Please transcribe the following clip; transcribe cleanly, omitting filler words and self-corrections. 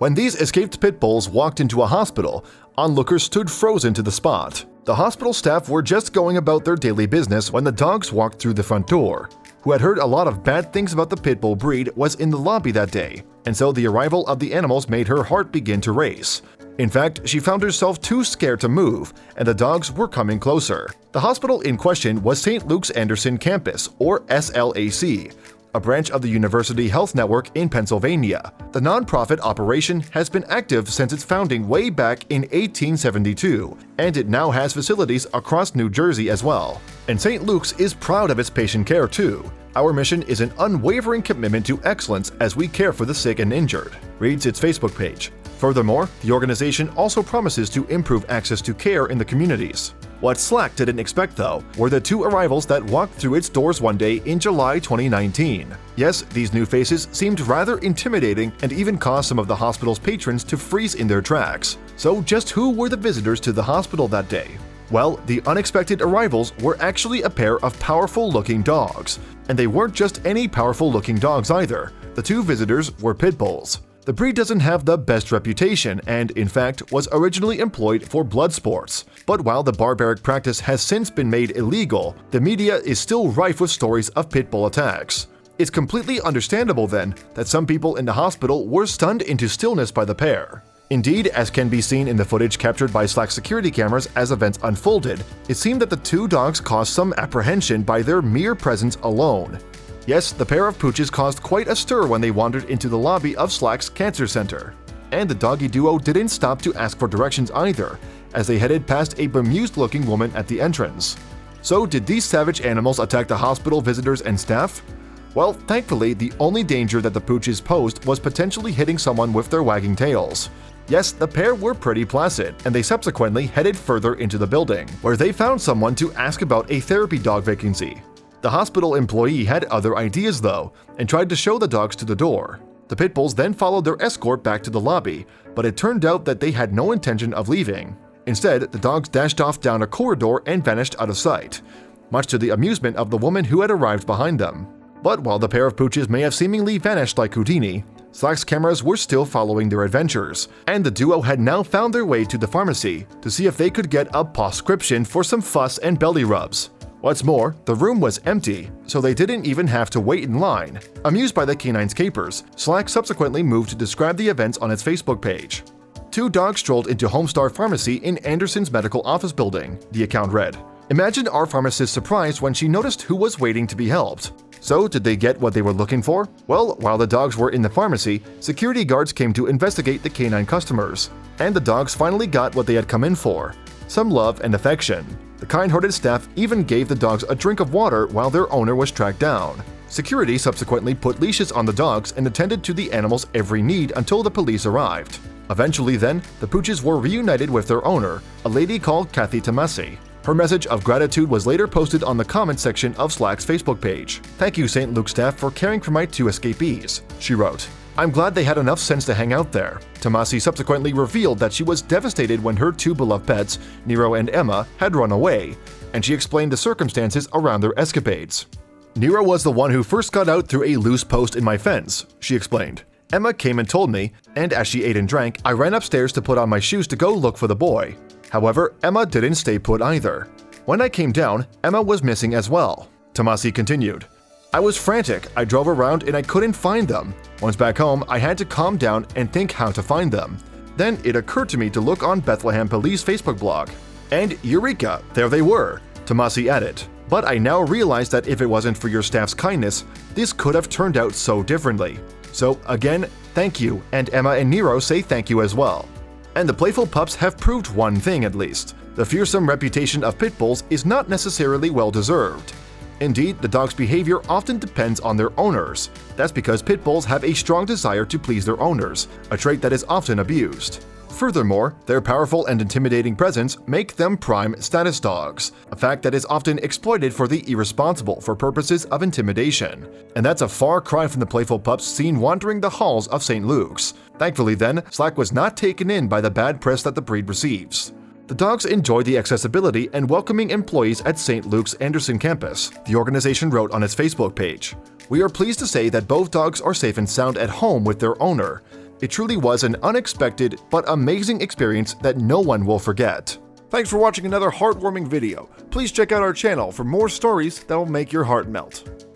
When these escaped pit bulls walked into a hospital, onlookers stood frozen to the spot. The hospital staff were just going about their daily business when the dogs walked through the front door. Who had heard a lot of bad things about the pit bull breed was in the lobby that day, and so the arrival of the animals made her heart begin to race. In fact, she found herself too scared to move, and the dogs were coming closer. The hospital in question was St. Luke's Anderson Campus, or SLAC, a branch of the University Health Network in Pennsylvania. The nonprofit operation has been active since its founding way back in 1872, and it now has facilities across New Jersey as well. And St. Luke's is proud of its patient care too. Our mission is an unwavering commitment to excellence as we care for the sick and injured, reads its Facebook page. Furthermore, the organization also promises to improve access to care in the communities. What Slack didn't expect, though, were the two arrivals that walked through its doors one day in July 2019. Yes, these new faces seemed rather intimidating and even caused some of the hospital's patrons to freeze in their tracks. So just who were the visitors to the hospital that day? Well, the unexpected arrivals were actually a pair of powerful-looking dogs. And they weren't just any powerful-looking dogs either. The two visitors were pit bulls. The breed doesn't have the best reputation and, in fact, was originally employed for blood sports. But while the barbaric practice has since been made illegal, the media is still rife with stories of pit bull attacks. It's completely understandable, then, that some people in the hospital were stunned into stillness by the pair. Indeed, as can be seen in the footage captured by Slack security cameras as events unfolded, it seemed that the two dogs caused some apprehension by their mere presence alone. Yes, the pair of pooches caused quite a stir when they wandered into the lobby of Slack's cancer center. And the doggy duo didn't stop to ask for directions either, as they headed past a bemused-looking woman at the entrance. So did these savage animals attack the hospital visitors and staff? Well, thankfully, the only danger that the pooches posed was potentially hitting someone with their wagging tails. Yes, the pair were pretty placid, and they subsequently headed further into the building, where they found someone to ask about a therapy dog vacancy. The hospital employee had other ideas, though, and tried to show the dogs to the door. The pit bulls then followed their escort back to the lobby, but it turned out that they had no intention of leaving. Instead, the dogs dashed off down a corridor and vanished out of sight, much to the amusement of the woman who had arrived behind them. But while the pair of pooches may have seemingly vanished like Houdini, Slack's cameras were still following their adventures, and the duo had now found their way to the pharmacy to see if they could get a prescription for some fuss and belly rubs. What's more, the room was empty, so they didn't even have to wait in line. Amused by the canine's capers, Slack subsequently moved to describe the events on its Facebook page. Two dogs strolled into Homestar Pharmacy in Anderson's medical office building, the account read. Imagine our pharmacist's surprise when she noticed who was waiting to be helped. So, did they get what they were looking for? Well, while the dogs were in the pharmacy, security guards came to investigate the canine customers. And the dogs finally got what they had come in for: some love and affection. The kind-hearted staff even gave the dogs a drink of water while their owner was tracked down. Security subsequently put leashes on the dogs and attended to the animals' every need until the police arrived. Eventually then, the pooches were reunited with their owner, a lady called Kathy Tomasi. Her message of gratitude was later posted on the comments section of Slack's Facebook page. "Thank you, St. Luke staff, for caring for my two escapees," she wrote. "I'm glad they had enough sense to hang out there." Tomasi subsequently revealed that she was devastated when her two beloved pets, Nero and Emma, had run away, and she explained the circumstances around their escapades. "Nero was the one who first got out through a loose post in my fence," she explained. "Emma came and told me, and as she ate and drank, I ran upstairs to put on my shoes to go look for the boy. However, Emma didn't stay put either. When I came down, Emma was missing as well." Tomasi continued. "I was frantic, I drove around and I couldn't find them. Once back home, I had to calm down and think how to find them. Then it occurred to me to look on Bethlehem Police Facebook blog. And eureka, there they were," Tomasi added. "But I now realize that if it wasn't for your staff's kindness, this could have turned out so differently. So again, thank you, and Emma and Nero say thank you as well." And the playful pups have proved one thing at least: the fearsome reputation of pit bulls is not necessarily well-deserved. Indeed, the dog's behavior often depends on their owners. That's because pit bulls have a strong desire to please their owners, a trait that is often abused. Furthermore, their powerful and intimidating presence make them prime status dogs, a fact that is often exploited for the irresponsible for purposes of intimidation. And that's a far cry from the playful pups seen wandering the halls of St. Luke's. Thankfully then, Slack was not taken in by the bad press that the breed receives. The dogs enjoy the accessibility and welcoming employees at St. Luke's Anderson campus, the organization wrote on its Facebook page. "We are pleased to say that both dogs are safe and sound at home with their owner. It truly was an unexpected but amazing experience that no one will forget. Thanks for watching another heartwarming video. Please check out our channel for more stories that will make your heart melt.